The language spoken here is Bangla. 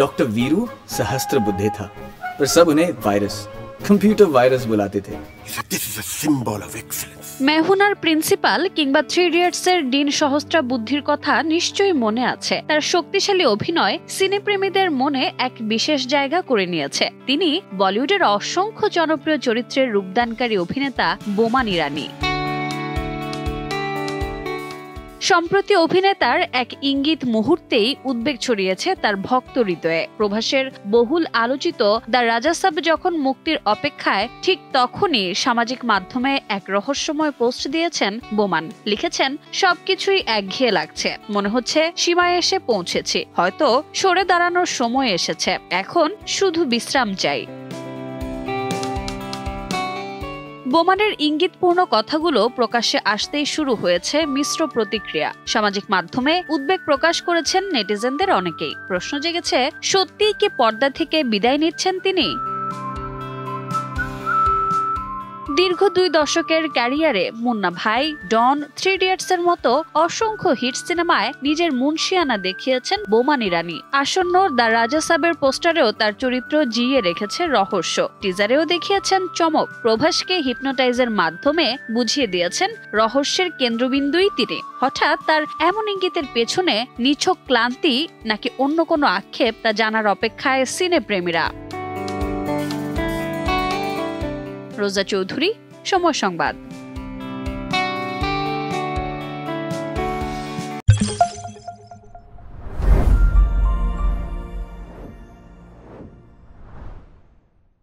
डॉक्टर वीरू सहस्त्रबुद्धे था, पर सब उन्हें वायरस, कंप्यूटर वायरस बुलाते थे। This is a symbol of excellence. মেহুনার প্রিন্সিপাল কিংবা থ্রি ইডিয়টস এর ডিন সহস্রা বুদ্ধির কথা নিশ্চয়ই মনে আছে। তার শক্তিশালী অভিনয় সিনেপ্রেমীদের মনে এক বিশেষ জায়গা করে নিয়েছে। তিনি বলিউডের অসংখ্য জনপ্রিয় চরিত্রের রূপদানকারী অভিনেতা বোমান ইরানি। সম্প্রতি অভিনেতার এক ইঙ্গিত মুহূর্তেই উদ্বেগ ছড়িয়েছে তার ভক্ত হৃদয়ে। প্রভাসের বহুল আলোচিত দ্য রাজা সাব যখন মুক্তির অপেক্ষায়, ঠিক তখনই সামাজিক মাধ্যমে এক রহস্যময় পোস্ট দিয়েছেন বোমান। লিখেছেন, সবকিছুই একঘেয়ে লাগছে, মনে হচ্ছে সীমায় এসে পৌঁছেছি, হয়তো সরে দাঁড়ানোর সময় এসেছে, এখন শুধু বিশ্রাম চাই। বোমানের ইঙ্গিতপূর্ণ কথাগুলো প্রকাশ্যে আসতেই শুরু হয়েছে মিশ্র প্রতিক্রিয়া। সামাজিক মাধ্যমে উদ্বেগ প্রকাশ করেছেন নেটিজেনদের অনেকেই। প্রশ্ন জেগেছে, সত্যিই কি পর্দা থেকে বিদায় নিচ্ছেন তিনি? দীর্ঘ 2 দশকের ক্যারিয়ারে মুন্না ভাই, ডন, থ্রি ইডিয়টস এর মতো অসংখ্য হিট সিনেমায় নিজের মুনশিয়ানা দেখিয়েছেন বোমান ইরানি। আসন্ন দ্য রাজা সাবের পোস্টারেও তার চরিত্র জিইয়ে রেখেছে রহস্য, টিজারেও দেখিয়েছেন চমক। প্রভাসকে হিপনোটাইজের মাধ্যমে বুঝিয়ে দিয়েছেন রহস্যের কেন্দ্রবিন্দুই তিনি। হঠাৎ তার এমন ইঙ্গিতের পেছনে নিছক ক্লান্তি নাকি অন্য কোনো আক্ষেপ, তা জানার অপেক্ষায় সিনেপ্রেমীরা। রোজা চৌধুরী, সময় সংবাদ।